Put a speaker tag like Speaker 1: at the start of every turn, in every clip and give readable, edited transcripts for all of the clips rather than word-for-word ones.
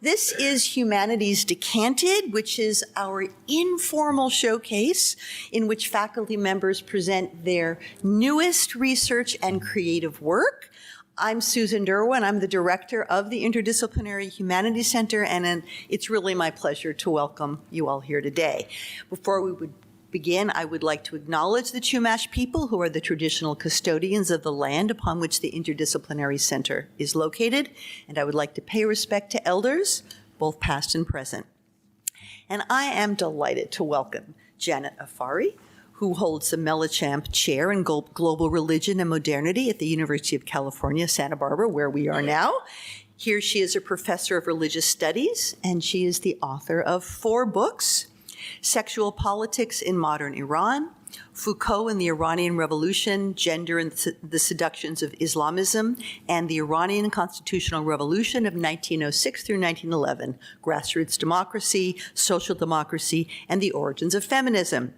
Speaker 1: This is Humanities Decanted, which is our informal showcase in which faculty members present their newest research and creative work. I'm Susan Derwin. I'm the director of the Interdisciplinary Humanities Center, and it's really my pleasure to welcome you all here today. Before we would begin, I would like to acknowledge the Chumash people, who are the traditional custodians of the land upon which the Interdisciplinary Center is located, and I would like to pay respect to elders, both past and present. And I am delighted to welcome Janet Afary, who holds the Mellichamp Chair in Global Religion and Modernity at the University of California, Santa Barbara, where we are now. Here she is a professor of religious studies, and she is the author of 4 books: Sexual Politics in Modern Iran, Foucault and the Iranian Revolution, Gender and the Seductions of Islamism, and the Iranian Constitutional Revolution of 1906 through 1911, Grassroots Democracy, Social Democracy, and the Origins of Feminism.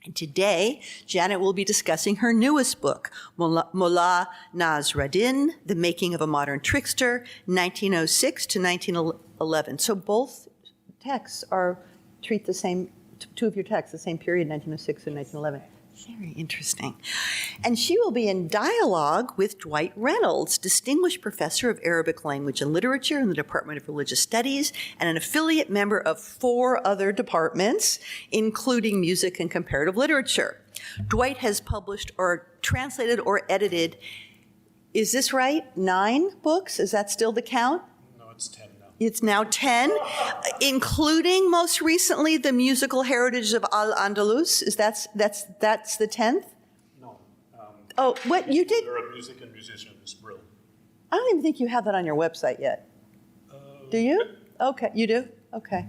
Speaker 1: And today, Janet will be discussing her newest book, Mollā Nasreddin, The Making of a Modern Trickster, 1906 to 1911. So both texts treat the same, 2 of your texts, the same period, 1906 and 1911. Very interesting. And she will be in dialogue with Dwight Reynolds, Distinguished Professor of Arabic Language and Literature in the Department of Religious Studies, and an affiliate member of 4 other departments, including Music and Comparative Literature. Dwight has published or translated or edited, is this right, 9 books? Is that still the count?
Speaker 2: No, it's 10.
Speaker 1: It's now 10, including most recently the musical heritage of Al-Andalus. That's the 10th?
Speaker 2: No.
Speaker 1: Oh, what you did?
Speaker 2: Arab music and musicians, Brill.
Speaker 1: I don't even think you have that on your website yet. Do you? Okay, you do? Okay.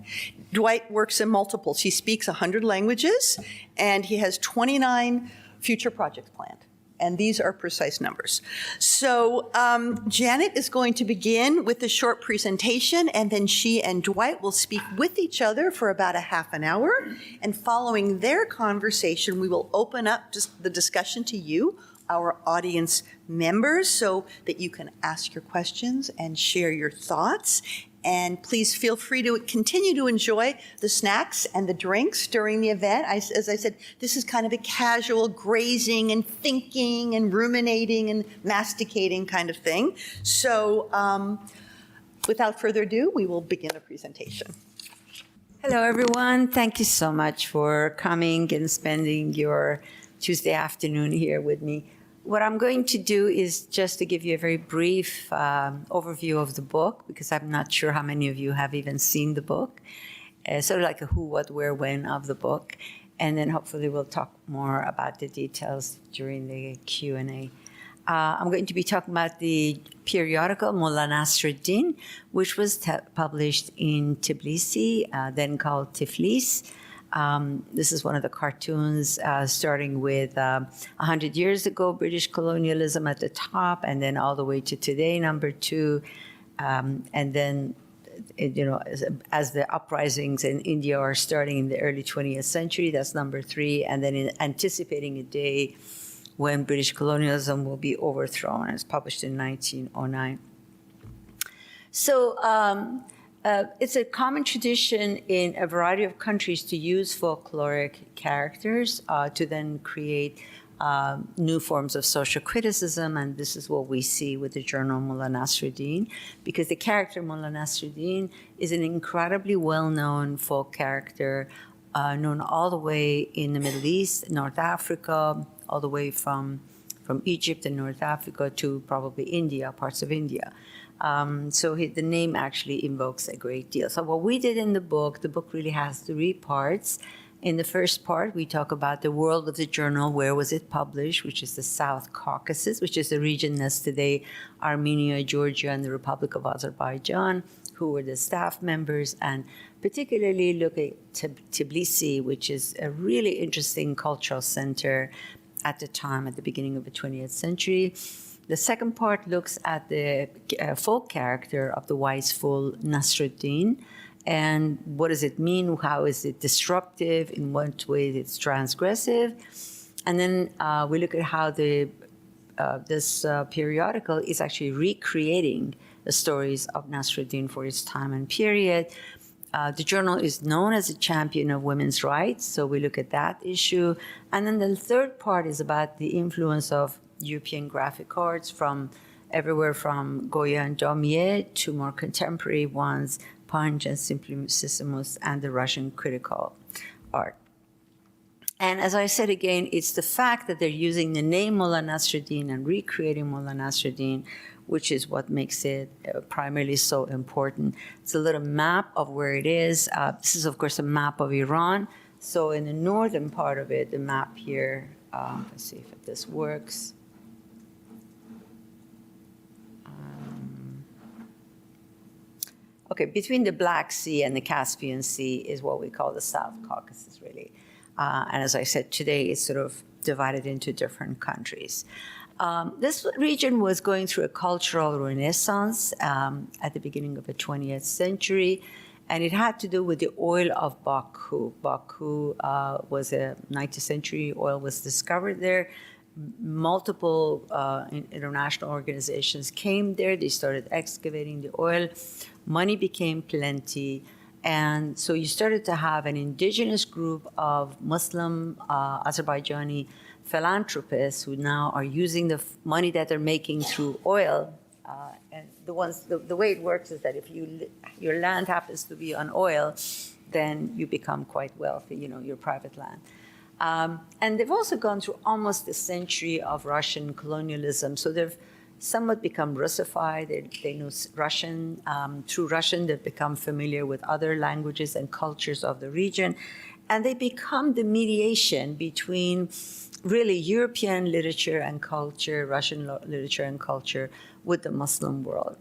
Speaker 1: Dwight works in multiples. He speaks 100 languages, and he has 29 future projects planned. And these are precise numbers. So Janet is going to begin with a short presentation, and then she and Dwight will speak with each other for about a half an hour. And following their conversation, we will open up just the discussion to you, our audience members, so that you can ask your questions and share your thoughts. And please feel free to continue to enjoy the snacks and the drinks during the event. As I said, this is kind of a casual grazing and thinking and ruminating and masticating kind of thing. So without further ado, we will begin the presentation.
Speaker 3: Hello, everyone. Thank you so much for coming and spending your Tuesday afternoon here with me. What I'm going to do is just to give you a very brief overview of the book, because I'm not sure how many of you have even seen the book. Sort of like a who, what, where, when of the book. And then hopefully we'll talk more about the details during the Q&A. I'm going to be talking about the periodical Mollā Nasreddin, which was published in Tbilisi, then called Tiflis. This is one of the cartoons starting with 100 years ago, British colonialism at the top, and then all the way to today, number 2. And then, as the uprisings in India are starting in the early 20th century, that's number 3. And then in anticipating a day when British colonialism will be overthrown. It's published in 1909. So, it's a common tradition in a variety of countries to use folkloric characters to then create new forms of social criticism, and this is what we see with the journal Mollā Nasreddin, because the character Mollā Nasreddin is an incredibly well-known folk character, known all the way in the Middle East, North Africa, all the way from Egypt and North Africa to probably India, parts of India. So the name actually invokes a great deal. So what we did in the book really has 3 parts. In the first part, we talk about the world of the journal, where was it published, which is the South Caucasus, which is the region that's today Armenia, Georgia, and the Republic of Azerbaijan, who were the staff members, and particularly look at Tbilisi, which is a really interesting cultural center at the time, at the beginning of the 20th century. The second part looks at the folk character of the wise fool Nasreddin, and what does it mean? How is it disruptive? In what way it's transgressive? And then we look at how this periodical is actually recreating the stories of Nasreddin for its time and period. The journal is known as a champion of women's rights, so we look at that issue. And then the third part is about the influence of European graphic arts from everywhere from Goya and Daumier to more contemporary ones, Punch and Simplicissimus, and the Russian critical art. And as I said again, it's the fact that they're using the name Mollā Nasreddin and recreating Mollā Nasreddin, which is what makes it primarily so important. It's a little map of where it is. This is, of course, a map of Iran. So in the northern part of it, the map here, let's see if this works. Okay, between the Black Sea and the Caspian Sea is what we call the South Caucasus, really. And as I said, today it's sort of divided into different countries. This region was going through a cultural renaissance at the beginning of the 20th century, and it had to do with the oil of Baku. Baku was a 19th century oil was discovered there. Multiple international organizations came there. They started excavating the oil. Money became plenty. And so you started to have an indigenous group of Muslim Azerbaijani philanthropists who now are using the money that they're making through oil. And the way it works is that if your land happens to be on oil, then you become quite wealthy, your private land. And they've also gone through almost a century of Russian colonialism. So they've somewhat become Russified. They know Russian. Through Russian, they've become familiar with other languages and cultures of the region. And they become the mediation between really European literature and culture, Russian literature and culture with the Muslim world.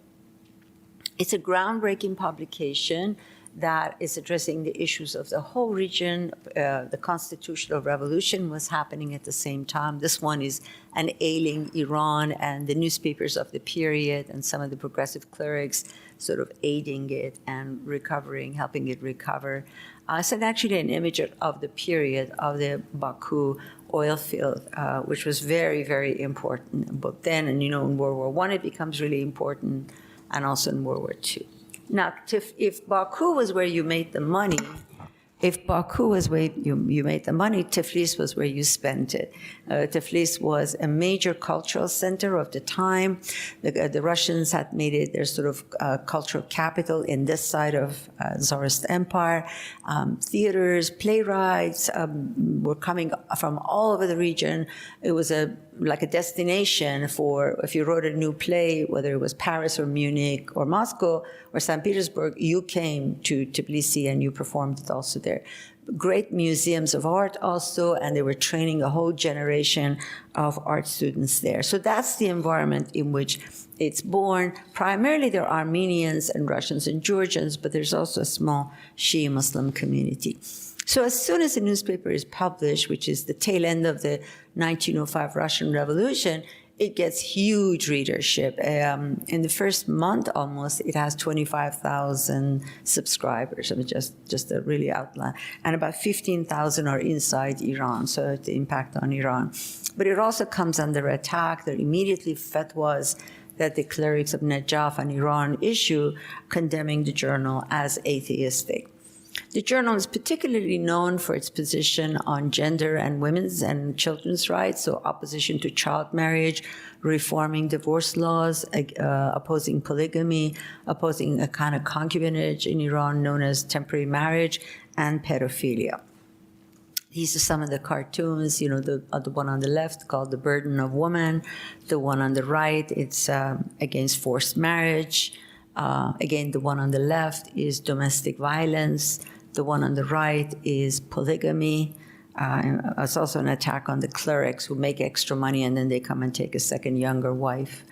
Speaker 3: It's a groundbreaking publication that is addressing the issues of the whole region. The Constitutional Revolution was happening at the same time. This one is an ailing Iran and the newspapers of the period and some of the progressive clerics sort of aiding it and recovering, helping it recover. It's actually an image of the period of the Baku oil field, which was very, very important both then and, in World War I it becomes really important, and also in World War II. Now, if Baku was where you made the money, Tiflis was where you spent it. Tiflis was a major cultural center of the time. The Russians had made it their sort of cultural capital in this side of Tsarist Empire. Theaters, playwrights were coming from all over the region. It was like a destination for, if you wrote a new play, whether it was Paris or Munich or Moscow or St. Petersburg, you came to Tbilisi and you performed it also there. Great museums of art also, and they were training a whole generation of art students there. So that's the environment in which it's born. Primarily they're Armenians and Russians and Georgians, but there's also a small Shia Muslim community. So as soon as the newspaper is published, which is the tail end of the 1905 Russian Revolution, it gets huge readership. In the first month almost, it has 25,000 subscribers. I mean, just a really outline. And about 15,000 are inside Iran, so the impact on Iran. But it also comes under attack. There are immediately fatwas that the clerics of Najaf and Iran issue condemning the journal as atheistic. The journal is particularly known for its position on gender and women's and children's rights, so opposition to child marriage, reforming divorce laws, opposing polygamy, opposing a kind of concubinage in Iran known as temporary marriage, and pedophilia. These are some of the cartoons, the one on the left called The Burden of Woman, the one on the right, it's against forced marriage. Again, the one on the left is domestic violence. The one on the right is polygamy. It's also an attack on the clerics who make extra money and then they come and take a second younger wife.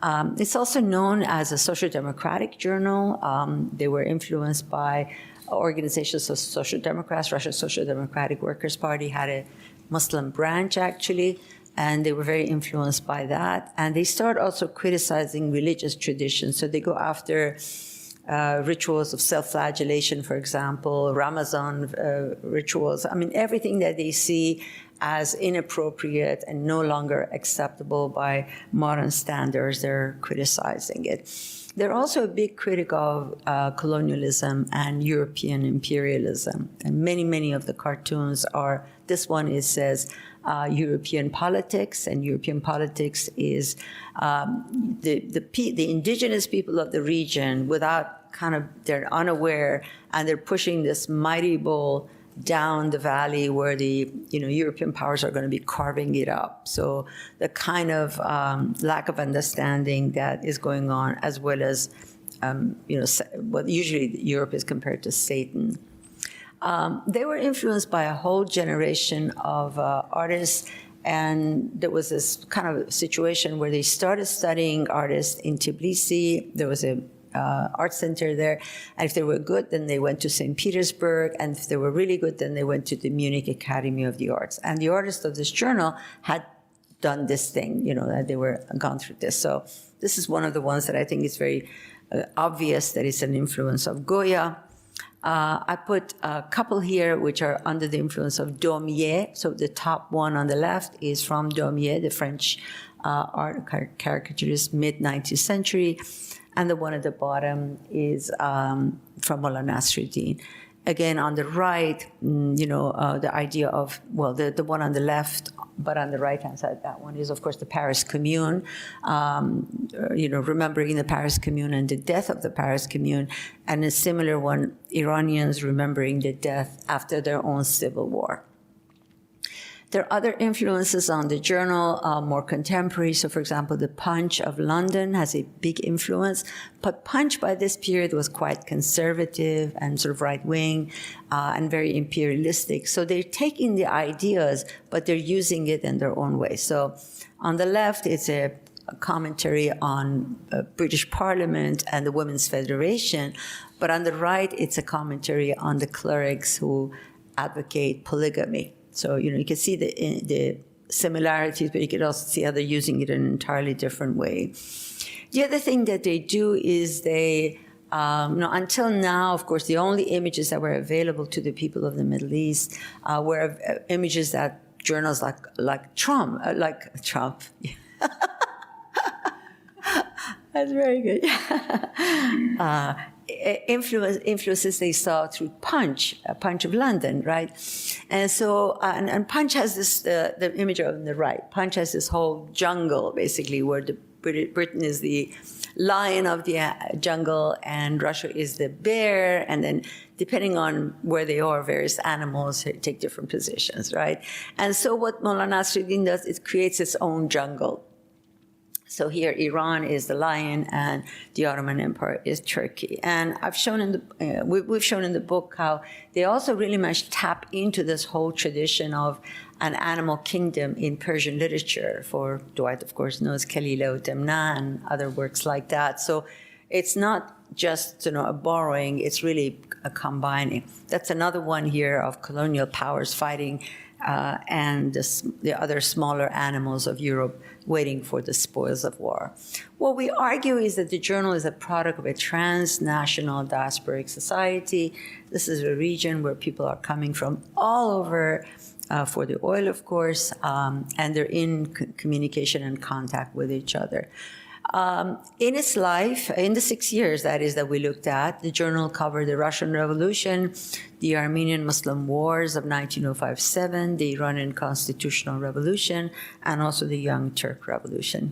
Speaker 3: It's also known as a social democratic journal. They were influenced by organizations of social democrats. Russia's Social Democratic Workers' Party had a Muslim branch, actually, and they were very influenced by that. And they start also criticizing religious traditions. So they go after rituals of self-flagellation, for example, Ramazan rituals. I mean, everything that they see as inappropriate and no longer acceptable by modern standards. They're criticizing it. They're also a big critic of colonialism and European imperialism. And many of the cartoons are, this one says European politics, and European politics is the indigenous people of the region without they're unaware, and they're pushing this mighty bull down the valley where the European powers are going to be carving it up. So the kind of lack of understanding that is going on, as well as what usually Europe is compared to Satan. They were influenced by a whole generation of artists, and there was this kind of situation where they started studying artists in Tbilisi. There was a art center there, and if they were good, then they went to St. Petersburg, and if they were really good, then they went to the Munich Academy of the Arts. And the artists of this journal had done this thing, that they were gone through this. So this is one of the ones that I think is very obvious that it's an influence of Goya. I put a couple here which are under the influence of Daumier. So the top one on the left is from Daumier, the French art caricaturist, mid-19th century. And the one at the bottom is from Mollā Nasreddin. Again, on the right, the idea of, the one on the left, but on the right-hand side, that one is, of course, the Paris Commune, remembering the Paris Commune and the death of the Paris Commune, and a similar one, Iranians remembering the death after their own civil war. There are other influences on the journal, more contemporary. So, for example, the Punch of London has a big influence. But Punch by this period was quite conservative and sort of right-wing and very imperialistic. So they're taking the ideas, but they're using it in their own way. So on the left, it's a commentary on British Parliament and the Women's Federation. But on the right, it's a commentary on the clerics who advocate polygamy. So, you can see the similarities, but you can also see how they're using it in an entirely different way. The other thing that they do is they, until now, of course, the only images that were available to the people of the Middle East were images that journals like Trump. That's very good. Influences they saw through Punch of London, right? And so, and Punch has this, the image on the right, Punch has this whole jungle, basically, where Britain is the lion of the jungle and Russia is the bear, and then depending on where they are, various animals take different positions, right? And so what Mollā Nasreddin does, it creates its own jungle. So here, Iran is the lion, and the Ottoman Empire is Turkey. And I've shown we've shown in the book how they also really much tap into this whole tradition of an animal kingdom in Persian literature. For Dwight, of course, knows Kalila Demna and other works like that. So it's not just a borrowing; it's really a combining. That's another one here of colonial powers fighting. And the other smaller animals of Europe waiting for the spoils of war. What we argue is that the journal is a product of a transnational diasporic society. This is a region where people are coming from all over for the oil, of course, and they're in communication and contact with each other. In its life, in the 6 years, that is, that we looked at, the journal covered the Russian Revolution, the Armenian-Muslim Wars of 1905-7, the Iranian Constitutional Revolution, and also the Young Turk Revolution.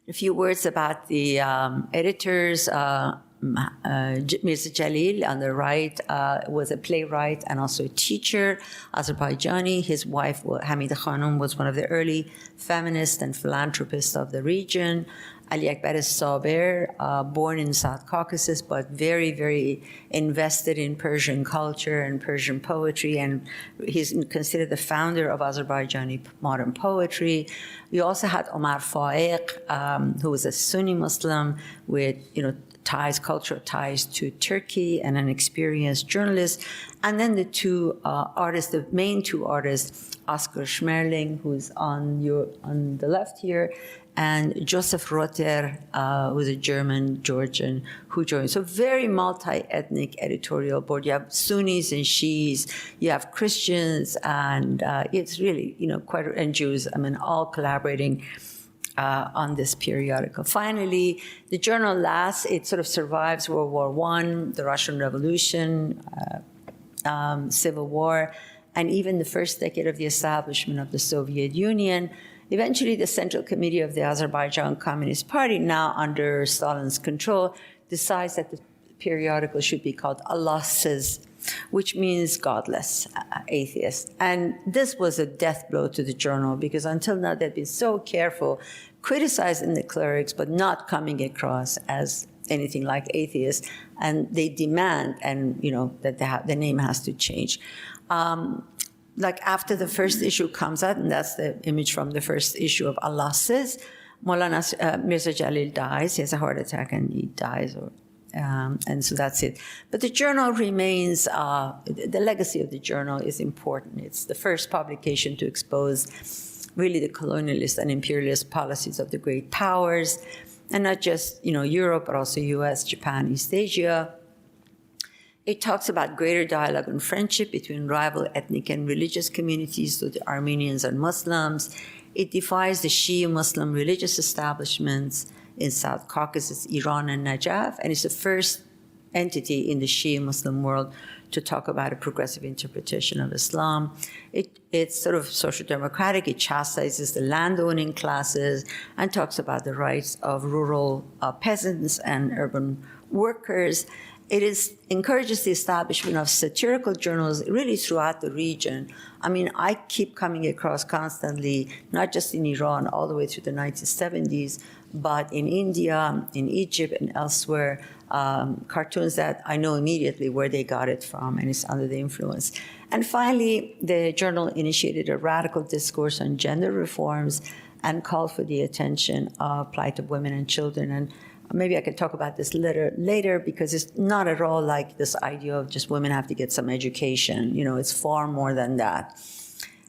Speaker 3: A few words about the editors. Mirza Jalil on the right was a playwright and also a teacher, Azerbaijani. His wife, Hamida Khanum, was one of the early feminists and philanthropists of the region. Ali Akbar Saber, born in South Caucasus, but very, very invested in Persian culture and Persian poetry, and he's considered the founder of Azerbaijani modern poetry. We also had Omar Faiq, who was a Sunni Muslim with, ties, cultural ties to Turkey, and an experienced journalist. And then the two artists, the main two artists, Oskar Schmerling, who's on the left here, and Joseph Rotter, who's a German, Georgian, who joined. So very multi-ethnic editorial board. You have Sunnis and Shiis, you have Christians, and it's really, and Jews, all collaborating on this periodical. Finally, the journal lasts, it sort of survives World War I, the Russian Revolution, Civil War, and even the first decade of the establishment of the Soviet Union. Eventually, the Central Committee of the Azerbaijan Communist Party, now under Stalin's control, decides that the periodical should be called Allah Says, which means godless, atheist. And this was a death blow to the journal, because until now they'd been so careful criticizing the clerics, but not coming across as anything like atheist. And they demand, that the name has to change. Like after the first issue comes out, and that's the image from the first issue of Allah Says, Mollā Mirza Jalil dies. He has a heart attack and he dies, and so that's it. But the journal remains, the legacy of the journal is important. It's the first publication to expose really the colonialist and imperialist policies of the great powers, and not just, Europe, but also US, Japan, East Asia. It talks about greater dialogue and friendship between rival ethnic and religious communities, so the Armenians and Muslims. It defies the Shia Muslim religious establishments in South Caucasus, Iran, and Najaf, and it's the first entity in the Shia Muslim world to talk about a progressive interpretation of Islam. It's sort of social democratic. It chastises the landowning classes and talks about the rights of rural peasants and urban workers. It encourages the establishment of satirical journals really throughout the region. I keep coming across constantly, not just in Iran, all the way through the 1970s, but in India, in Egypt, and elsewhere, cartoons that I know immediately where they got it from, and it's under the influence. And finally, the journal initiated a radical discourse on gender reforms and called for the attention of plight of women and children. And maybe I could talk about this later, because it's not at all like this idea of just women have to get some education. It's far more than that.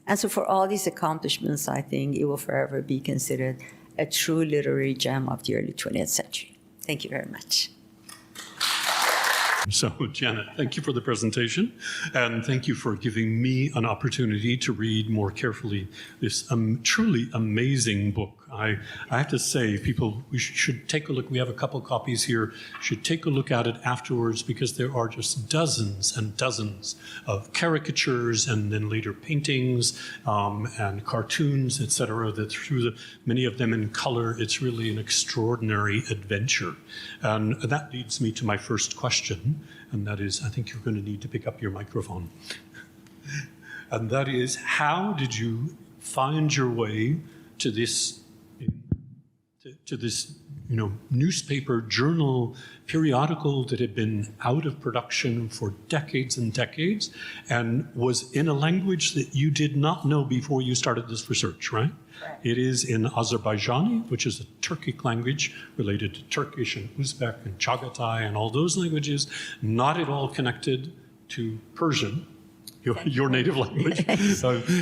Speaker 3: And so for all these accomplishments, I think it will forever be considered a true literary gem of the early 20th century. Thank you very much.
Speaker 2: So, Janet, thank you for the presentation, and thank you for giving me an opportunity to read more carefully this truly amazing book. I have to say, people, we should take a look. We have a couple copies here. Should take a look at it afterwards, because there are just dozens and dozens of caricatures and then later paintings and cartoons, etc. That many of them in color, it's really an extraordinary adventure. And that leads me to my first question, and that is, I think you're going to need to pick up your microphone. And that is, how did you find your way to this newspaper, journal, periodical that had been out of production for decades and decades, and was in a language that you did not know before you started this research, right? Right. It is in Azerbaijani, which is a Turkic language related to Turkish and Uzbek and Chagatai and all those languages, not at all connected to Persian, your native language,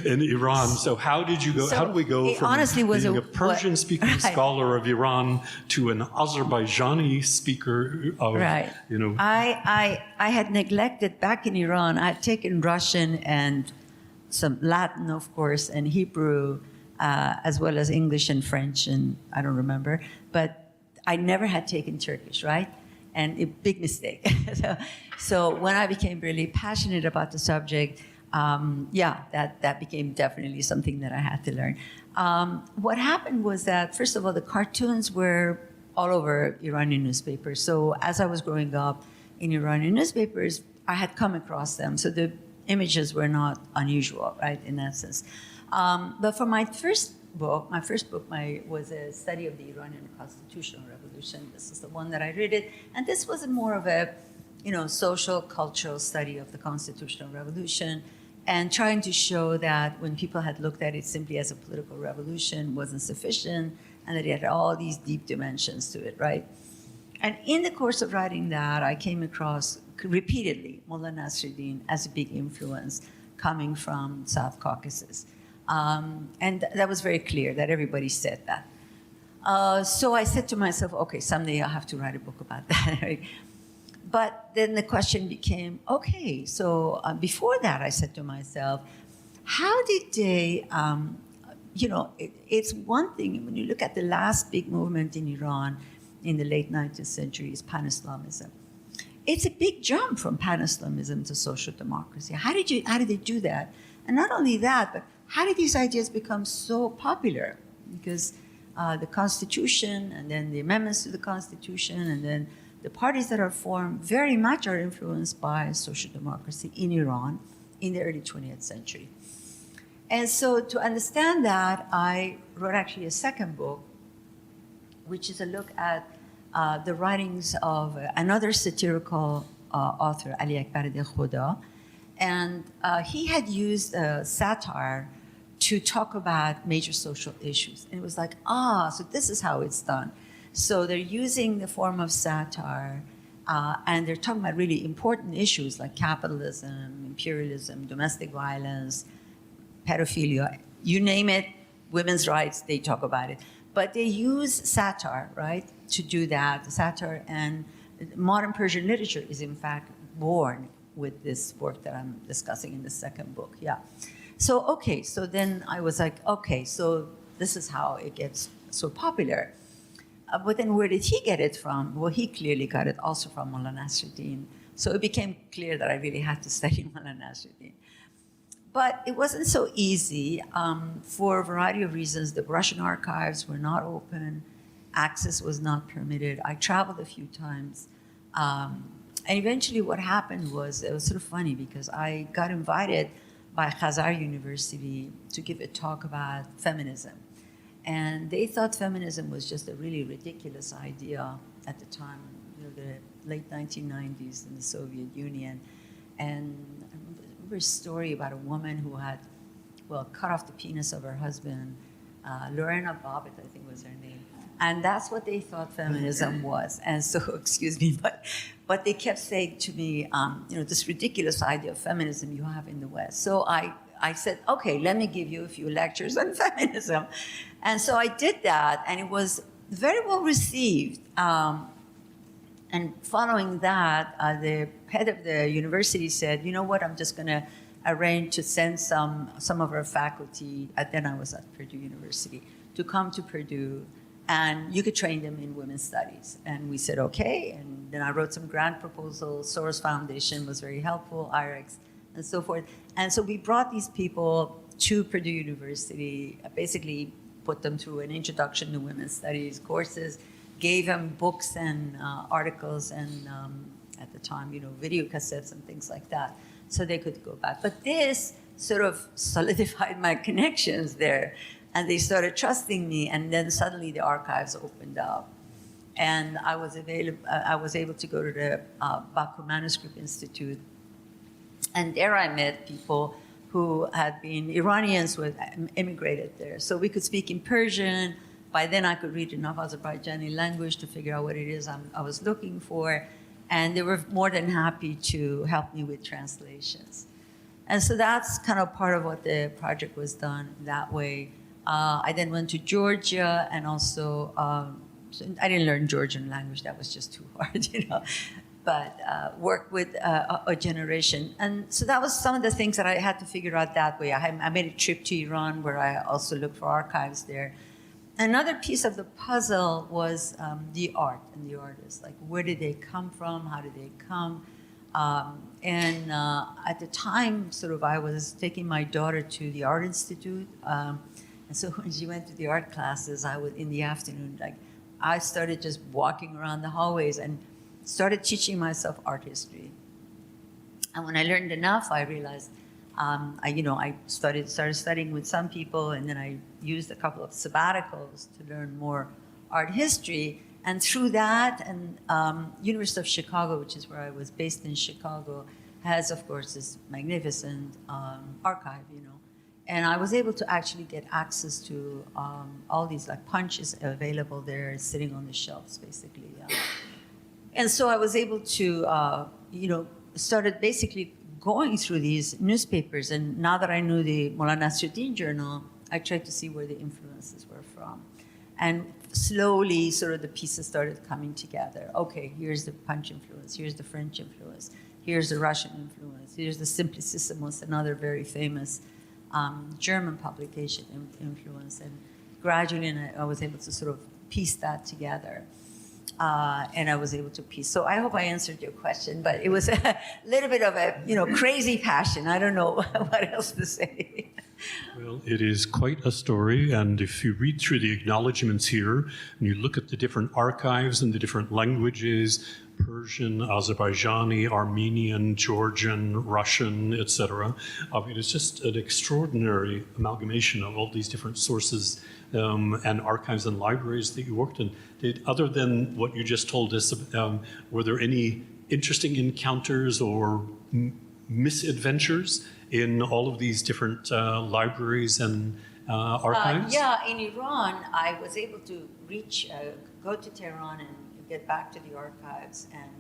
Speaker 2: in Iran. So how did you go? So how do we go from being a Persian-speaking scholar of Iran to an Azerbaijani speaker of,
Speaker 3: I had neglected back in Iran. I had taken Russian and some Latin, of course, and Hebrew, as well as English and French, and I don't remember. But I never had taken Turkish, right? And a big mistake. So when I became really passionate about the subject, that became definitely something that I had to learn. What happened was that, first of all, the cartoons were all over Iranian newspapers. So as I was growing up in Iranian newspapers, I had come across them. So the images were not unusual, right, in that sense. But for my first book was a study of the Iranian Constitutional Revolution. This is the one that I read it. And this was more of a, social, cultural study of the Constitutional Revolution, and trying to show that when people had looked at it simply as a political revolution wasn't sufficient, and that it had all these deep dimensions to it, right? And in the course of writing that, I came across repeatedly Mollā Nasreddin as a big influence coming from South Caucasus. And that was very clear that everybody said that. So I said to myself, okay, someday I'll have to write a book about that. Right? But then the question became, okay, so before that I said to myself, how did they, it's one thing when you look at the last big movement in Iran in the late 19th century is pan-Islamism. It's a big jump from pan-Islamism to social democracy. How did they do that? And not only that, but how did these ideas become so popular? Because the Constitution and then the amendments to the Constitution and then the parties that are formed very much are influenced by social democracy in Iran in the early 20th century. And so to understand that, I wrote actually a second book, which is a look at the writings of another satirical author, Ali Akbar de Khuda. And he had used satire to talk about major social issues. And it was like, so this is how it's done. So they're using the form of satire, and they're talking about really important issues like capitalism, imperialism, domestic violence, pedophilia, you name it, women's rights, they talk about it. But they use satire, right, to do that. Satire and modern Persian literature is in fact born with this work that I'm discussing in the second book, yeah. So, okay, so then I was like, okay, so this is how it gets so popular. But then where did he get it from? Well, he clearly got it also from Mollā Nasreddin. So it became clear that I really had to study Mollā Nasreddin. But it wasn't so easy for a variety of reasons. The Russian archives were not open. Access was not permitted. I traveled a few times. And eventually what happened was, it was sort of funny because I got invited by Khazar University to give a talk about feminism. And they thought feminism was just a really ridiculous idea at the time, the late 1990s in the Soviet Union. And I remember a story about a woman who had, cut off the penis of her husband. Lorena Bobbitt, I think was her name. And that's what they thought feminism was. And so, excuse me, but they kept saying to me, this ridiculous idea of feminism you have in the West. So I said, okay, let me give you a few lectures on feminism. And so I did that, and it was very well received. And following that, the head of the university said, you know what, I'm just going to arrange to send some of our faculty, then I was at Purdue University, to come to Purdue, and you could train them in women's studies. And we said, okay, and then I wrote some grant proposals. Soros Foundation was very helpful, IREX, and so forth. And so we brought these people to Purdue University, basically put them through an introduction to women's studies courses, gave them books and articles and at the time, video cassettes and things like that, so they could go back. But this sort of solidified my connections there, and they started trusting me, and then suddenly the archives opened up. And I was able to go to the Baku Manuscript Institute, and there I met people who had been Iranians who had immigrated there. So we could speak in Persian. By then I could read enough Azerbaijani language to figure out what it is I was looking for. And they were more than happy to help me with translations. And so that's kind of part of what the project was done that way. I then went to Georgia, and also, so I didn't learn Georgian language, that was just too hard, but worked with a generation. And so that was some of the things that I had to figure out that way. I made a trip to Iran where I also looked for archives there. Another piece of the puzzle was the art and the artists. Like, where did they come from? How did they come? And at the time, I was taking my daughter to the Art Institute. And so when she went to the art classes, I would, in the afternoon, I started just walking around the hallways and started teaching myself art history. And when I learned enough, I realized, I started studying with some people, and then I used a couple of sabbaticals to learn more art history. And through that, and University of Chicago, which is where I was based in Chicago, has, of course, this magnificent archive, And I was able to actually get access to all these punches available there, sitting on the shelves, basically. And so I was able to, started basically going through these newspapers. And now that I knew the Mollā Nasreddin journal, I tried to see where the influences were from. And slowly, sort of the pieces started coming together. Okay, here's the Punch influence, here's the French influence, here's the Russian influence, here's the Simplicissimus, another very famous German publication influence. And gradually, I was able to sort of piece that together. And I was able to piece. So I hope I answered your question, but it was a little bit of a, crazy passion. I don't know what else to say.
Speaker 2: Well, it is quite a story, and if you read through the acknowledgments here, and you look at the different archives and the different languages, Persian, Azerbaijani, Armenian, Georgian, Russian, etc. It's just an extraordinary amalgamation of all these different sources and archives and libraries that you worked in. Other than what you just told us, were there any interesting encounters or misadventures in all of these different libraries and archives?
Speaker 3: In Iran, I was able to go to Tehran and get back to the archives. And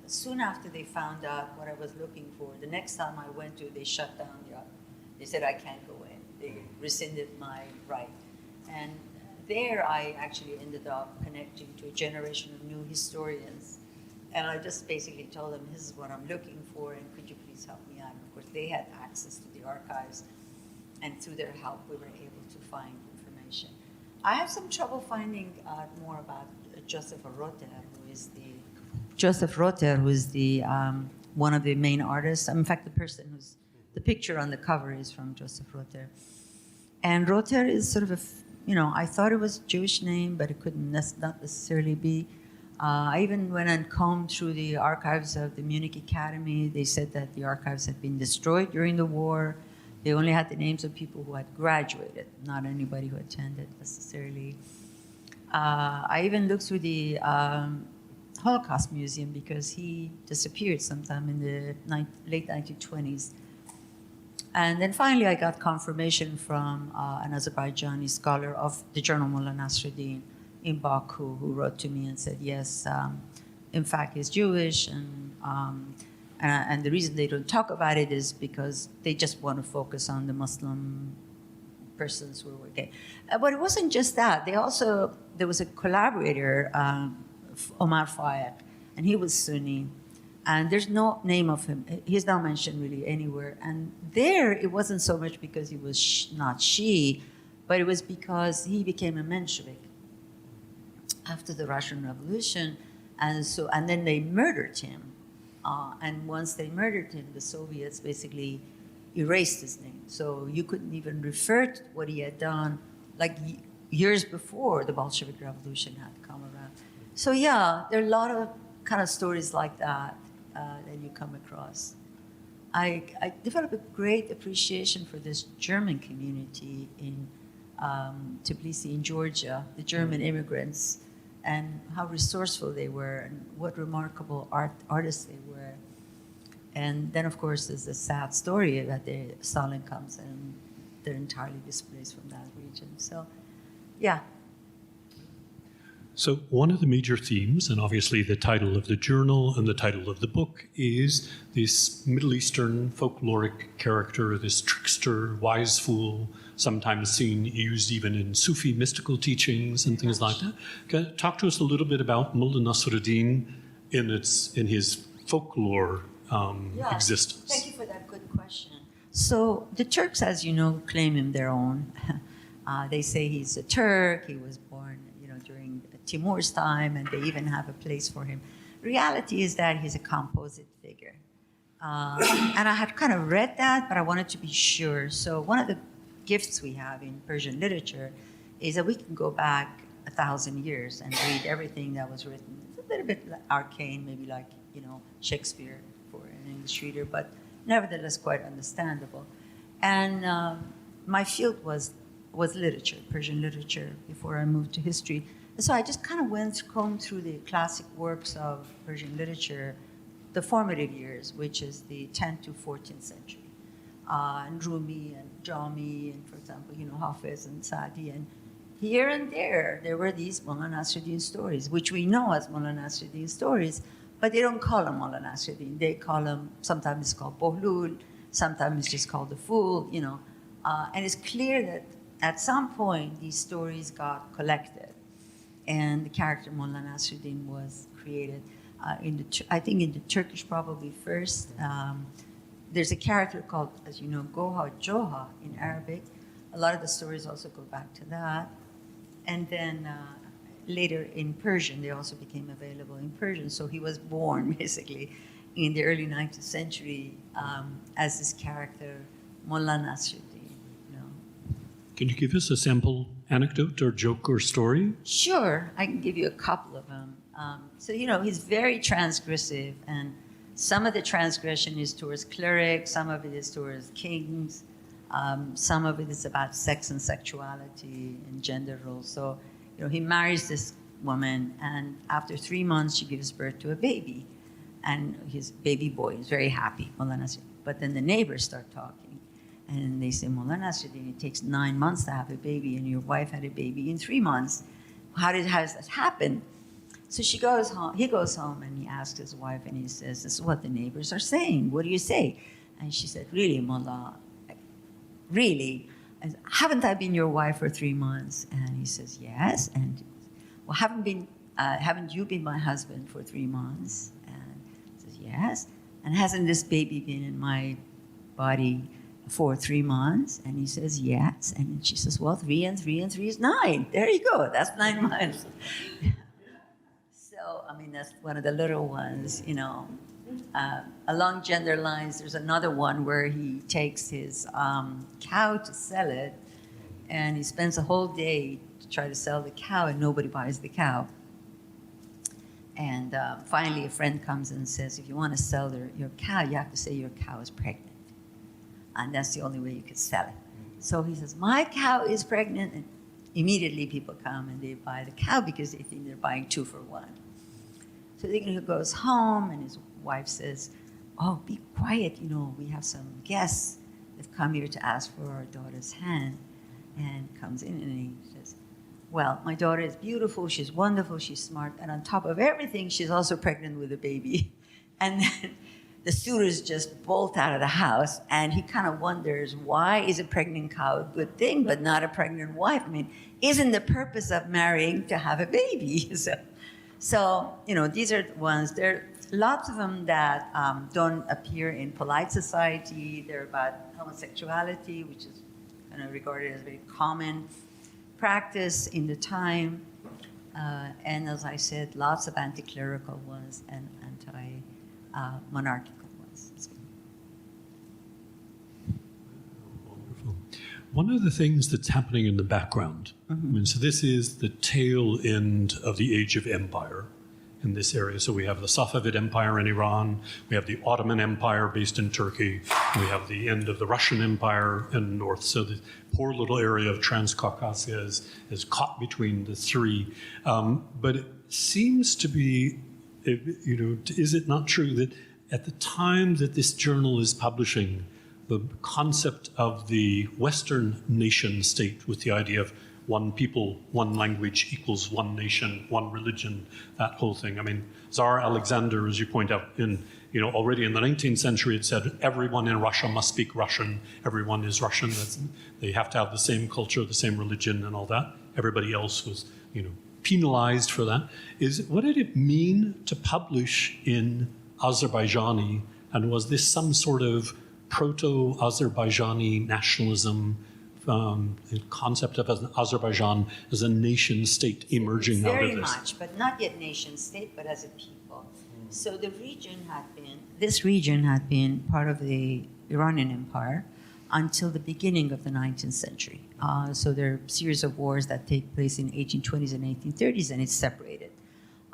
Speaker 3: soon after they found out what I was looking for, the next time I went to, they shut down the archive. They said, I can't go in. They rescinded my right. And there I actually ended up connecting to a generation of new historians. And I just basically told them, this is what I'm looking for, and could you please help me out? And of course, they had access to the archives, and through their help, we were able to find information. I have some trouble finding more about Joseph Rotter, who is the one of the main artists. In fact, the picture on the cover is from Joseph Rotter. And Rotter is sort of I thought it was a Jewish name, but it couldn't not necessarily be. I even went and combed through the archives of the Munich Academy. They said that the archives had been destroyed during the war. They only had the names of people who had graduated, not anybody who attended necessarily. I even looked through the Holocaust Museum because he disappeared sometime in the late 1920s. And then finally I got confirmation from an Azerbaijani scholar of the journal Mollā Nasreddin in Baku, who wrote to me and said, yes, in fact, he's Jewish, and the reason they don't talk about it is because they just want to focus on the Muslim persons who were gay. But it wasn't just that. There was a collaborator, Omar Fayek, and he was Sunni, and there's no name of him. He's not mentioned really anywhere. And there, it wasn't so much because he was not Shi'i, but it was because he became a Menshevik after the Russian Revolution, and then they murdered him. And once they murdered him, the Soviets basically erased his name. So you couldn't even refer to what he had done, like years before the Bolshevik Revolution had come around. So yeah, there are a lot of kind of stories like that that you come across. I developed a great appreciation for this German community in Tbilisi, in Georgia, the German immigrants, and how resourceful they were, and what remarkable artists they were. And then, of course, there's a sad story that Stalin comes and they're entirely displaced from that region. So, yeah.
Speaker 2: So one of the major themes, and obviously the title of the journal and the title of the book, is this Middle Eastern folkloric character, this trickster, wise fool, sometimes used even in Sufi mystical teachings and things like that. Can you talk to us a little bit about Mollā Nasreddin in his folklore existence?
Speaker 3: Thank you for that good question. So the Turks, as you know, claim him their own. They say he's a Turk. He was born, during Timur's time, and they even have a place for him. Reality is that he's a composite figure. And I had kind of read that, but I wanted to be sure. So one of the gifts we have in Persian literature is that we can go back 1,000 years and read everything that was written. It's a little bit arcane, maybe like, Shakespeare for an English reader, but nevertheless quite understandable. And my field was literature, Persian literature, before I moved to history. And so I just kind of combed through the classic works of Persian literature, the formative years, which is the 10th to 14th century. And Rumi and Jami, and for example, Hafiz and Saadi. And here and there were these Mollā Nasreddin stories, which we know as Mollā Nasreddin stories, but they don't call them Mollā Nasreddin. They call them, sometimes it's called Bohlul, sometimes it's just called the Fool, you know. And it's clear that at some point these stories got collected, and the character Mollā Nasreddin was created. I think in the Turkish probably first. There's a character called, as you know, Goha Joha in Arabic. A lot of the stories also go back to that. And then later in Persian, they also became available in Persian. So he was born basically in the early 19th century as this character, Mollā Nasreddin. You know.
Speaker 2: Can you give us a sample anecdote or joke or story?
Speaker 3: Sure, I can give you a couple of them. So, you know, he's very transgressive, and some of the transgression is towards clerics, some of it is towards kings, some of it is about sex and sexuality and gender roles. So, you know, he marries this woman, and after 3 months, she gives birth to a baby, and his baby boy is very happy, Mollā Nasreddin. But then the neighbors start talking, and they say, Mollā Nasreddin, it takes 9 months to have a baby, and your wife had a baby in 3 months. How does that happen? So he goes home, and he asks his wife, and he says, this is what the neighbors are saying. What do you say? And she said, really, Mullah, really? And, haven't I been your wife for 3 months? And he says, yes. And, well, haven't you been my husband for 3 months? And he says, yes. And hasn't this baby been in my body for 3 months? And he says, yes. And then she says, well, 3 and 3 and 3 is 9. There you go. That's 9 months. So, I mean, that's one of the little ones, you know. Along gender lines, there's another one where he takes his cow to sell it, and he spends a whole day to try to sell the cow, and nobody buys the cow. And finally, a friend comes and says, if you want to sell your cow, you have to say your cow is pregnant. And that's the only way you could sell it. So he says, my cow is pregnant. And immediately people come and they buy the cow because they think they're buying 2 for 1. So then he goes home, and his wife says, oh, be quiet, you know, we have some guests that come here to ask for our daughter's hand. And comes in and he says, well, my daughter is beautiful, she's wonderful, she's smart, and on top of everything, she's also pregnant with a baby. And then the suitors just bolt out of the house, and he kind of wonders, why is a pregnant cow a good thing, but not a pregnant wife? I mean, isn't the purpose of marrying to have a baby? So, you know, these are ones. There are lots of them that don't appear in polite society. They're about homosexuality, which is kind of regarded as a very common practice in the time. And as I said, lots of anti-clerical ones and anti-monarchical ones.
Speaker 2: Wonderful. One of the things that's happening in the background, I mean, so this is the tail end of the Age of Empire in this area. So we have the Safavid Empire in Iran, we have the Ottoman Empire based in Turkey, we have the end of the Russian Empire in the north. So the poor little area of Transcaucasia is caught between the three. But it seems to be, you know, is it not true that at the time that this journal is publishing, the concept of the Western nation state with the idea of one people, one language equals one nation, one religion, that whole thing. I mean, Tsar Alexander, as you point out, already in the 19th century had said everyone in Russia must speak Russian, everyone is Russian, they have to have the same culture, the same religion and all that. Everybody else was, penalized for that. What did it mean to publish in Azerbaijani, and was this some sort of proto-Azerbaijani nationalism, the concept of Azerbaijan as a nation state emerging out of this?
Speaker 3: Very much, but not yet nation state, but as a people. So this region had been part of the Iranian Empire until the beginning of the 19th century. So there are a series of wars that take place in 1820s and 1830s, and it's separated.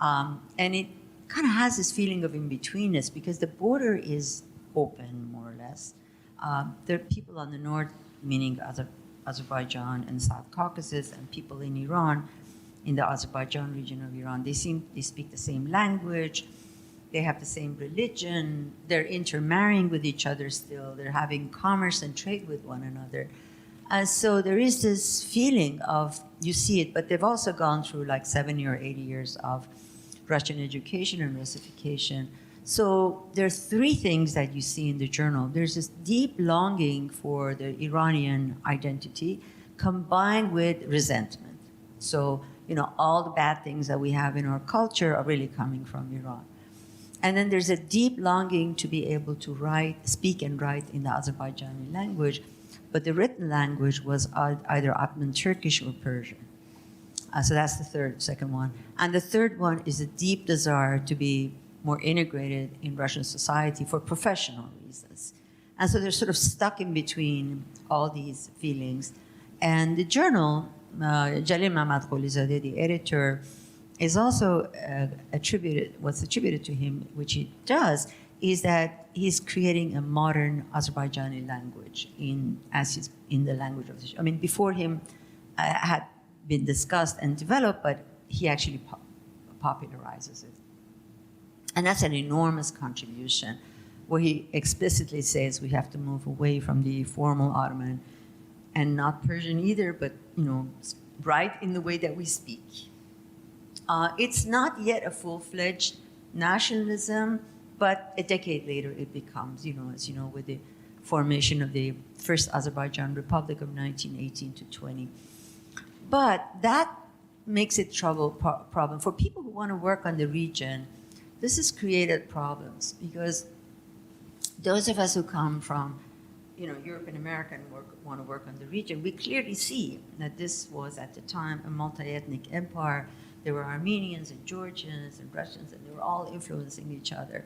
Speaker 3: And it kind of has this feeling of in-betweenness because the border is open, more or less. There are people on the north, meaning Azerbaijan and South Caucasus, and people in Iran, in the Azerbaijan region of Iran. They speak the same language, they have the same religion, they're intermarrying with each other still, they're having commerce and trade with one another. And so there is this feeling of, you see it, but they've also gone through like 70 or 80 years of Russian education and Russification. So there are three things that you see in the journal. There's this deep longing for the Iranian identity combined with resentment. So, all the bad things that we have in our culture are really coming from Iran. And then there's a deep longing to be able to speak and write in the Azerbaijani language, but the written language was either Ottoman Turkish or Persian. So that's the second one. And the third one is a deep desire to be more integrated in Russian society for professional reasons. And so they're sort of stuck in between all these feelings. And the journal, Jalil Mammadqulizadeh, the editor, is also what's attributed to him, which he does, is that he's creating a modern Azerbaijani language in the language of the, before him had been discussed and developed, but he actually popularizes it. And that's an enormous contribution, where he explicitly says we have to move away from the formal Ottoman and not Persian either, but write in the way that we speak. It's not yet a full-fledged nationalism, but a decade later it becomes, as you know, with the formation of the first Azerbaijan Republic of 1918 to 20. But that makes it problem for people who want to work on the region. This has created problems because those of us who come from, Europe and America and want to work on the region, we clearly see that this was at the time a multi-ethnic empire. There were Armenians and Georgians and Russians, and they were all influencing each other.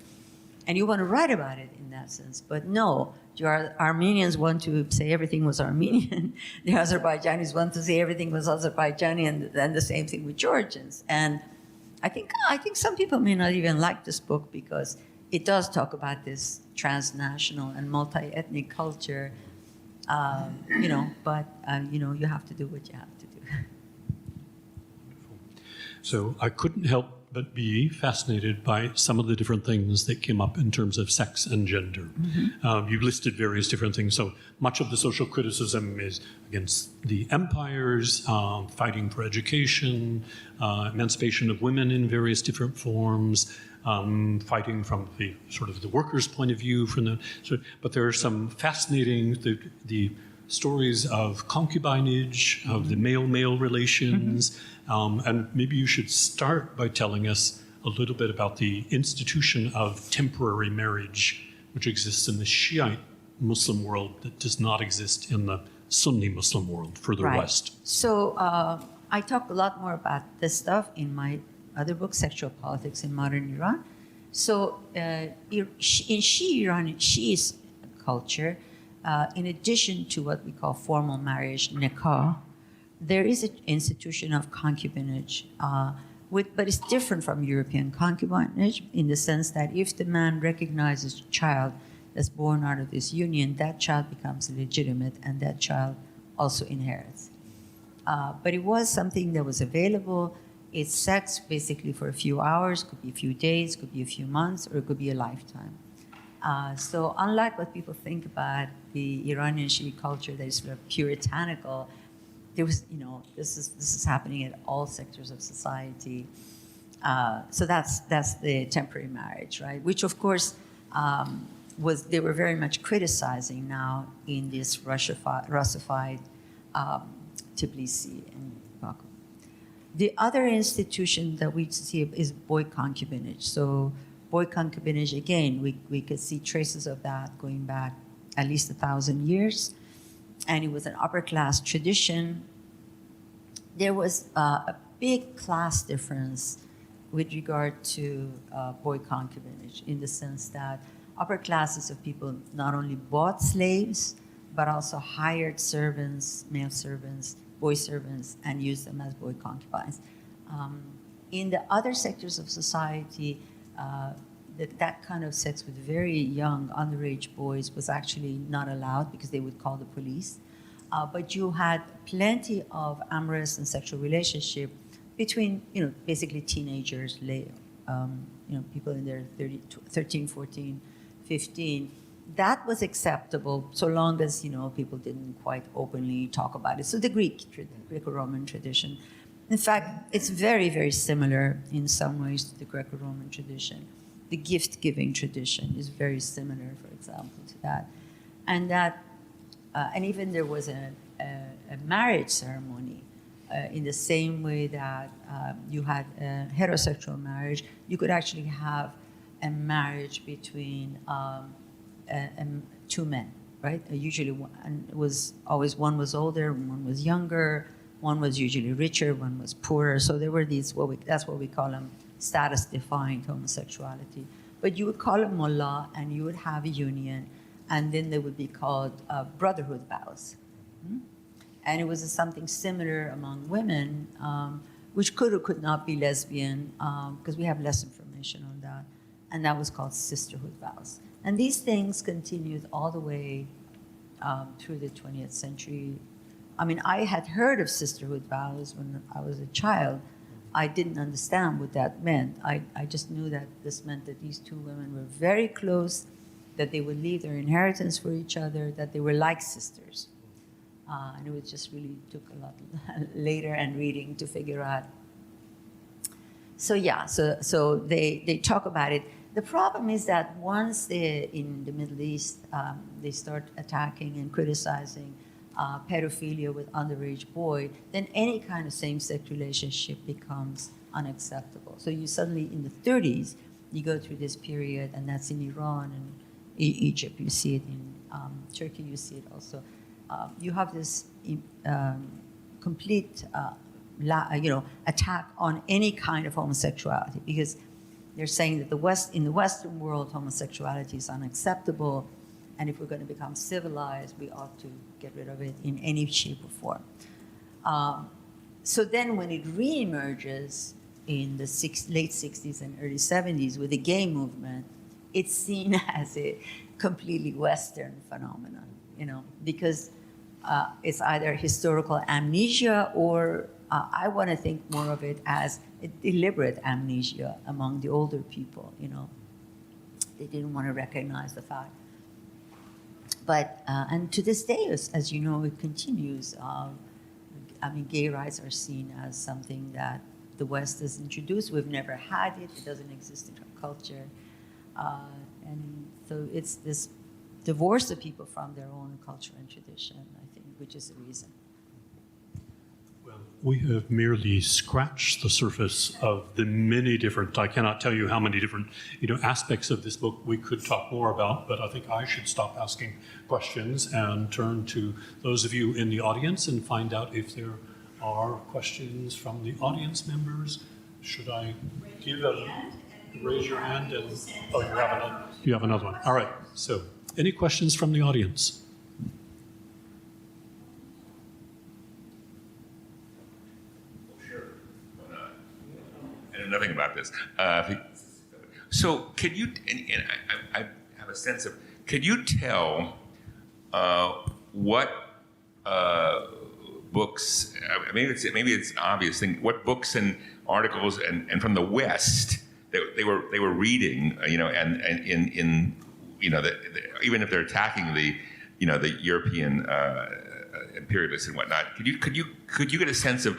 Speaker 3: And you want to write about it in that sense. But no, the Armenians want to say everything was Armenian. The Azerbaijanis want to say everything was Azerbaijani, and the same thing with Georgians. And I think some people may not even like this book because it does talk about this transnational and multi-ethnic culture, but you have to do what you have to do.
Speaker 2: So I couldn't help but be fascinated by some of the different things that came up in terms of sex and gender. Mm-hmm. You listed various different things. So much of the social criticism is against the empires, fighting for education, emancipation of women in various different forms, fighting from the sort of the workers' point of view. But there are some fascinating the stories of concubinage, of the male-male relations. Mm-hmm. And maybe you should start by telling us a little bit about the institution of temporary marriage, which exists in the Shiite Muslim world that does not exist in the Sunni Muslim world further west.
Speaker 3: So I talk a lot more about this stuff in my other book, Sexual Politics in Modern Iran. So in Shiite culture, in addition to what we call formal marriage, nikah, there is an institution of concubinage, but it's different from European concubinage in the sense that if the man recognizes a child that's born out of this union, that child becomes legitimate and that child also inherits. But it was something that was available. It's sex basically for a few hours, could be a few days, could be a few months, or it could be a lifetime. So unlike what people think about the Iranian Shiite culture that is sort of puritanical, there was, this is happening in all sectors of society. So that's the temporary marriage, right? Which of course they were very much criticizing now in this Russified Tbilisi and Baku. The other institution that we see is boy concubinage. So boy concubinage, again, we could see traces of that going back at least 1,000 years. And it was an upper class tradition. There was a big class difference with regard to boy concubinage in the sense that upper classes of people not only bought slaves, but also hired servants, male servants, boy servants, and used them as boy concubines. In the other sectors of society, that kind of sex with very young, underage boys was actually not allowed because they would call the police. But you had plenty of amorous and sexual relationship between, basically teenagers, people in their 13, 14, 15. that was acceptable so long as, people didn't quite openly talk about it. So the Greco-Roman tradition. In fact, it's very, very similar in some ways to the Greco-Roman tradition. The gift-giving tradition is very similar, for example, to that. And even there was a marriage ceremony in the same way that you had a heterosexual marriage. You could actually have a marriage between two men, right? Usually one was older, one was younger, one was usually richer, one was poorer. So there were these, that's what we call them, status-defined homosexuality. But you would call it mollā, and you would have a union, and then they would be called brotherhood vows. And it was something similar among women, which could or could not be lesbian, because we have less information on that. And that was called sisterhood vows. And these things continued all the way through the 20th century. I mean, I had heard of sisterhood vows when I was a child. I didn't understand what that meant. I just knew that this meant that these two women were very close, that they would leave their inheritance for each other, that they were like sisters. And it was just really took a lot later and reading to figure out. So yeah, so they talk about it. The problem is that once in the Middle East, they start attacking and criticizing pedophilia with underage boy, then any kind of same-sex relationship becomes unacceptable. So you suddenly, in the 30s, you go through this period, and that's in Iran and Egypt. You see it in Turkey. You see it also. You have this complete, attack on any kind of homosexuality, because they're saying that in the Western world, homosexuality is unacceptable, and if we're going to become civilized, we ought to get rid of it in any shape or form. So then when it reemerges in the late 60s and early 70s with the gay movement, it's seen as a completely Western phenomenon, because it's either historical amnesia or I want to think more of it as a deliberate amnesia among the older people, They didn't want to recognize the fact. But, and to this day, as you know, it continues. Gay rights are seen as something that the West has introduced. We've never had it. It doesn't exist in our culture. And so it's this divorce of people from their own culture and tradition, I think, which is the reason.
Speaker 2: Well, we have merely scratched the surface of the many different, I cannot tell you how many different aspects of this book we could talk more about, but I think I should stop asking questions and turn to those of you in the audience and find out if there are questions from the audience members. Should I raise your hand and you have another one. All right, so any questions from the audience?
Speaker 4: Nothing about this. So can you, and I have a sense of, can you tell what books, maybe it's an obvious thing, what books and articles and from the West that they were reading, and in even if they're attacking the European imperialists and whatnot, could you get a sense of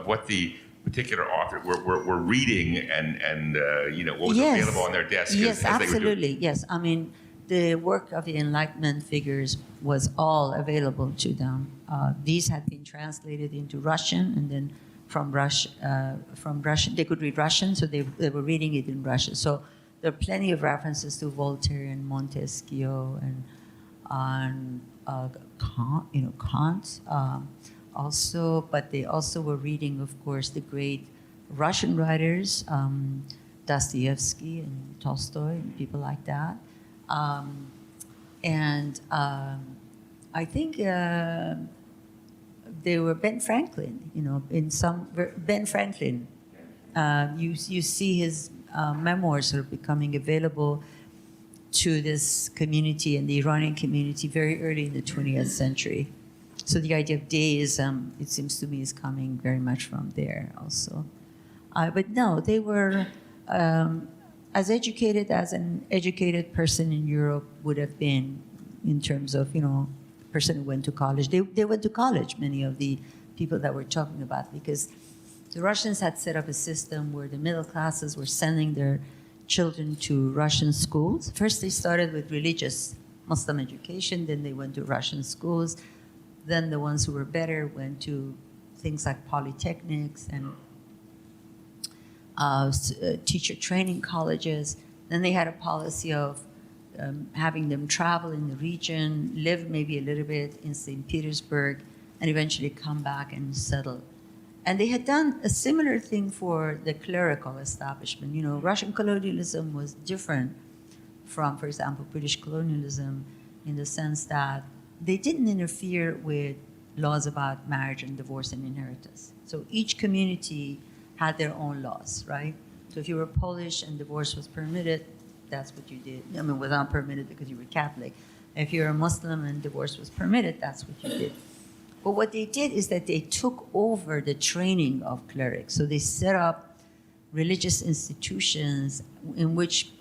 Speaker 4: what the particular author were reading and what was available on their desk?
Speaker 3: Yes, absolutely. Yes, I mean, the work of the Enlightenment figures was all available to them. These had been translated into Russian, and then from Russian, they could read Russian, so they were reading it in Russian. So there are plenty of references to Voltaire and Montesquieu and Kant. Also, but they also were reading, of course, the great Russian writers, Dostoevsky and Tolstoy and people like that. I think they were Ben Franklin, Ben Franklin. You see his memoirs sort of becoming available to this community and the Iranian community very early in the 20th century. So the idea of deism, it seems to me, is coming very much from there also. But no, they were, as educated as an educated person in Europe would have been in terms of, person who went to college. They went to college, many of the people that we're talking about, because the Russians had set up a system where the middle classes were sending their children to Russian schools. First, they started with religious Muslim education, then they went to Russian schools. Then the ones who were better went to things like polytechnics and teacher training colleges. Then they had a policy of having them travel in the region, live maybe a little bit in St. Petersburg, and eventually come back and settle. And they had done a similar thing for the clerical establishment. Russian colonialism was different from, for example, British colonialism in the sense that they didn't interfere with laws about marriage and divorce and inheritance. So each community had their own laws, right? So if you were Polish and divorce was permitted, that's what you did. I mean, was not permitted because you were Catholic. If you're a Muslim and divorce was permitted, that's what you did. But what they did is that they took over the training of clerics. So they set up religious institutions in which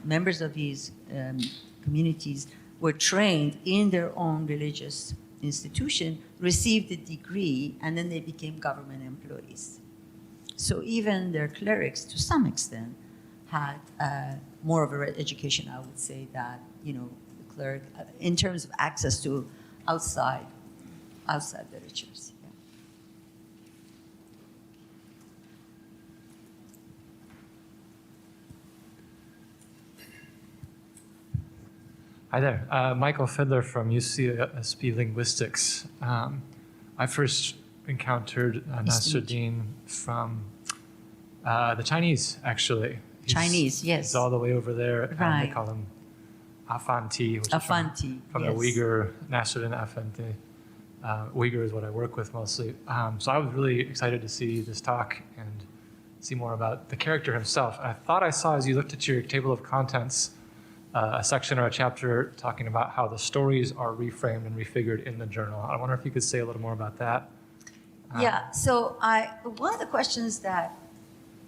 Speaker 3: members of these communities were trained in their own religious institution, received a degree, and then they became government employees. So even their clerics, to some extent, had more of an education, I would say, that, the cleric, in terms of access to outside literatures. Yeah.
Speaker 5: Hi there, Michael Fiddler from UCSB Linguistics. I first encountered Nasreddin from the Chinese, actually.
Speaker 3: Chinese, yes.
Speaker 5: He's all the way over there,
Speaker 3: Right.
Speaker 5: and they call him Afanti, which
Speaker 3: Afanti,
Speaker 5: is from
Speaker 3: yes.
Speaker 5: the Uyghur, Nasreddin Afanti. Uyghur is what I work with mostly. So I was really excited to see this talk and see more about the character himself. I thought I saw, as you looked at your table of contents, a section or a chapter talking about how the stories are reframed and refigured in the journal. I wonder if you could say a little more about that.
Speaker 3: Yeah, so one of the questions that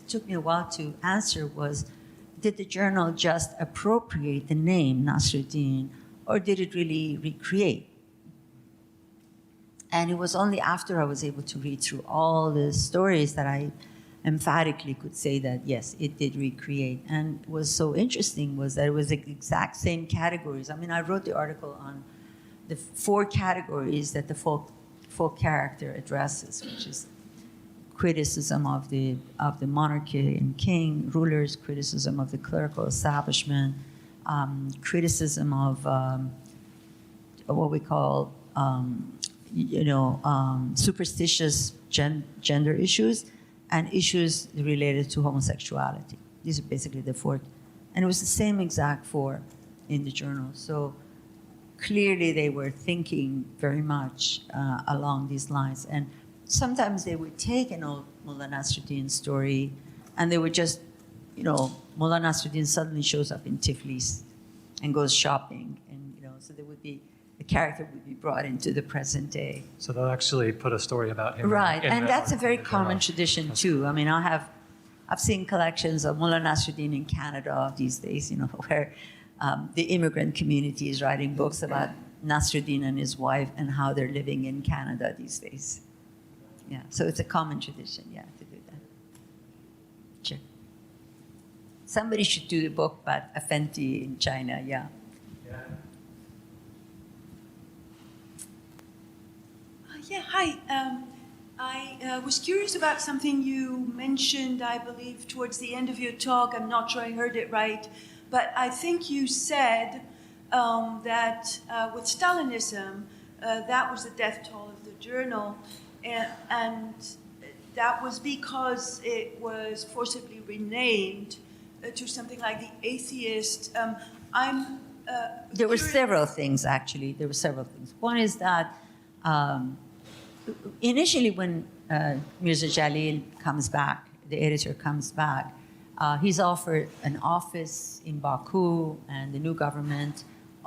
Speaker 3: took me a while to answer was, did the journal just appropriate the name Nasreddin, or did it really recreate? And it was only after I was able to read through all the stories that I emphatically could say that, yes, it did recreate. And what was so interesting was that it was the exact same categories. I mean, I wrote the article on the 4 categories that the folk character addresses, which is criticism of the monarchy and king, rulers, criticism of the clerical establishment, criticism of what we call superstitious gender issues, and issues related to homosexuality. These are basically the 4. And it was the same exact 4 in the journal. So clearly they were thinking very much along these lines. And sometimes they would take an old Mollā Nasreddin story and they would just, Mollā Nasreddin suddenly shows up in Tiflis and goes shopping. And, so there would be, the character would be brought into the present day.
Speaker 5: So they'll actually put a story about him.
Speaker 3: Right,
Speaker 5: in
Speaker 3: and
Speaker 5: the-
Speaker 3: that's a very
Speaker 5: in the journal.
Speaker 3: common tradition too. I mean, I've seen collections of Mollā Nasreddin in Canada these days, where the immigrant community is writing books about Nasreddin and his wife and how they're living in Canada these days. Yeah, so it's a common tradition, to do that. Sure. Somebody should do the book about Afenti in China, yeah.
Speaker 6: Hi. I was curious about something you mentioned, I believe, towards the end of your talk. I'm not sure I heard it right, but I think you said that with Stalinism, that was the death toll of the journal, and that was because it was forcibly renamed to something like the Atheist.
Speaker 3: There were several things, actually. There were several things. One is that initially when Mirza Jalil comes back, the editor comes back, he's offered an office in Baku and the new government.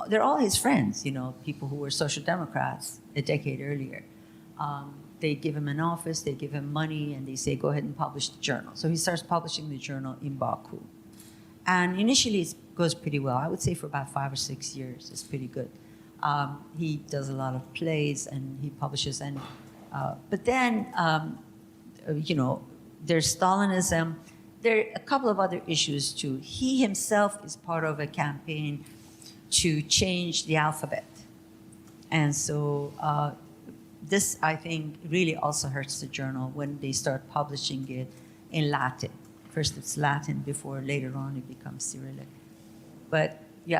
Speaker 3: They're all his friends, people who were social democrats a decade earlier. They give him an office, they give him money, and they say, go ahead and publish the journal. So he starts publishing the journal in Baku. And initially it goes pretty well. I would say for about 5 or 6 years, it's pretty good. He does a lot of plays and he publishes. But then, there's Stalinism. There are a couple of other issues too. He himself is part of a campaign to change the alphabet. And so this, I think, really also hurts the journal when they start publishing it in Latin. First it's Latin before later on it becomes Cyrillic. But you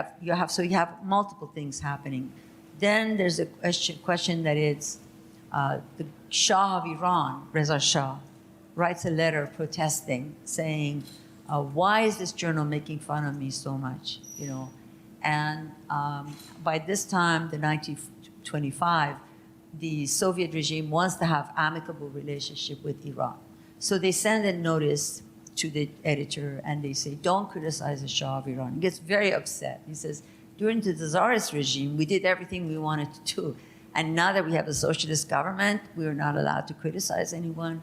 Speaker 3: have multiple things happening. Then there's a question that it's the Shah of Iran, Reza Shah, writes a letter protesting, saying, why is this journal making fun of me so much? And by this time, the 1925, the Soviet regime wants to have amicable relationship with Iran. So they send a notice to the editor and they say, don't criticize the Shah of Iran. He gets very upset. He says, during the Tsarist regime, we did everything we wanted to do. And now that we have a socialist government, we are not allowed to criticize anyone.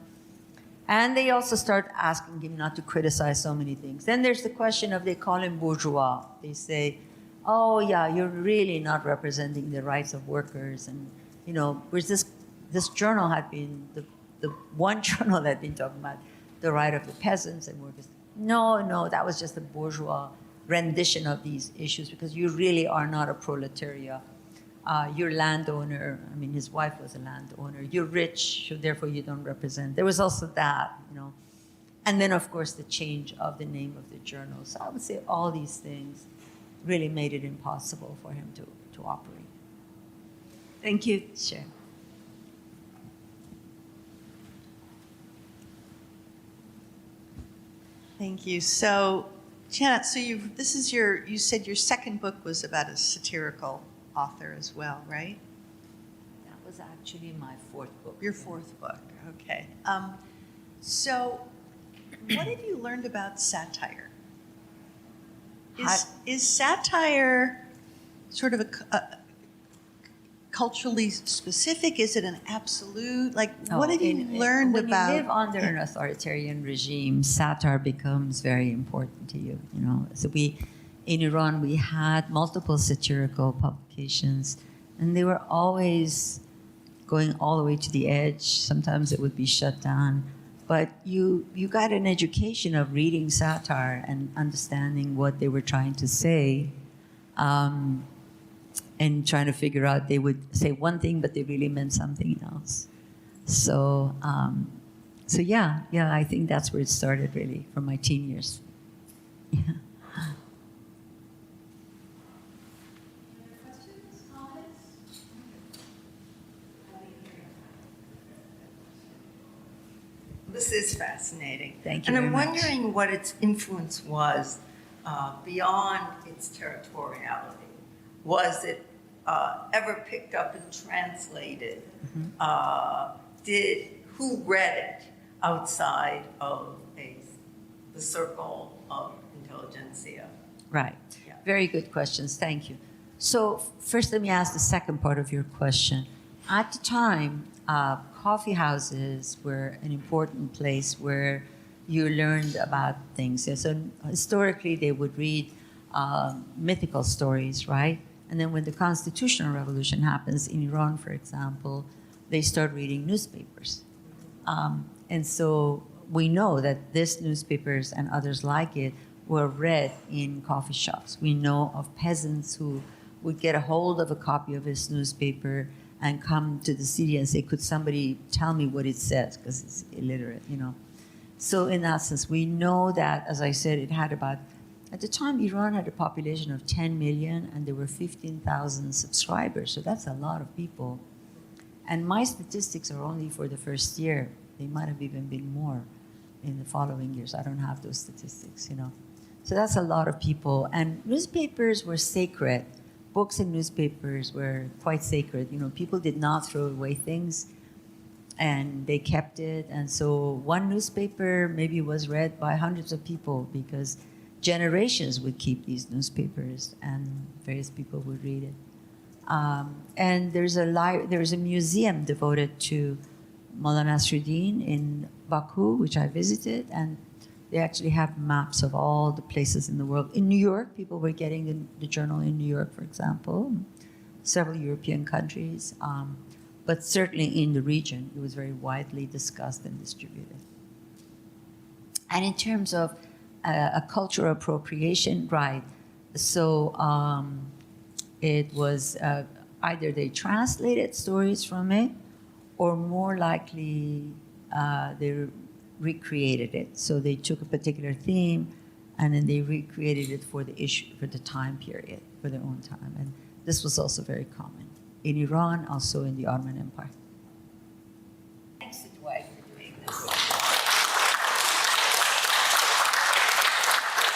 Speaker 3: And they also start asking him not to criticize so many things. Then there's the question of, they call him bourgeois. They say, oh yeah, you're really not representing the rights of workers. And, whereas this journal had been, the one journal that had been talking about the right of the peasants and workers. No, that was just a bourgeois rendition of these issues because you really are not a proletariat. You're landowner. I mean, his wife was a landowner. You're rich, so therefore you don't represent. There was also that, And then, of course, the change of the name of the journal. So I would say all these things really made it impossible for him to operate.
Speaker 6: Thank you.
Speaker 3: Sure.
Speaker 1: Thank you. So, Janet, you said your second book was about a satirical author as well, right?
Speaker 3: That was actually my fourth book.
Speaker 1: Your fourth book, okay. So, what have you learned about satire? Is satire sort of a culturally specific? Is it an absolute? What have you learned about?
Speaker 3: When you live under an authoritarian regime, satire becomes very important to you. So in Iran, we had multiple satirical publications, and they were always going all the way to the edge. Sometimes it would be shut down. But you got an education of reading satire and understanding what they were trying to say, and trying to figure out, they would say one thing, but they really meant something else. So yeah, I think that's where it started, really, from my teen years. Yeah.
Speaker 7: This is fascinating.
Speaker 3: Thank you
Speaker 7: And I'm
Speaker 3: very much.
Speaker 7: wondering what its influence was beyond its territoriality. Was it ever picked up and translated? Who read it outside of the circle of intelligentsia?
Speaker 3: Right.
Speaker 7: Yeah.
Speaker 3: Very good questions. Thank you. So first, let me ask the second part of your question. At the time, coffee houses were an important place where you learned about things. So historically, they would read mythical stories, right? And then when the Constitutional Revolution happens in Iran, for example, they start reading newspapers. And so we know that these newspapers and others like it were read in coffee shops. We know of peasants who would get a hold of a copy of this newspaper and come to the city and say, could somebody tell me what it says? Because it's illiterate, So in that sense, we know that, as I said, it had about, at the time, Iran had a population of 10 million and there were 15,000 subscribers. So that's a lot of people. And my statistics are only for the first year. They might have even been more in the following years. I don't have those statistics, So that's a lot of people. And newspapers were sacred. Books and newspapers were quite sacred. People did not throw away things, and they kept it. And so one newspaper maybe was read by hundreds of people because generations would keep these newspapers, and various people would read it. And there's a museum devoted to Mollā Nasreddin in Baku, which I visited, and They actually have maps of all the places in the world. In New York, people were getting the journal in New York, for example, several European countries, but certainly in the region, it was very widely discussed and distributed. And in terms of a cultural appropriation, right, so it was either they translated stories from it, or more likely they recreated it. So they took a particular theme and then they recreated it for the issue, for the time period, for their own time. And this was also very common in Iran, also in the Ottoman Empire.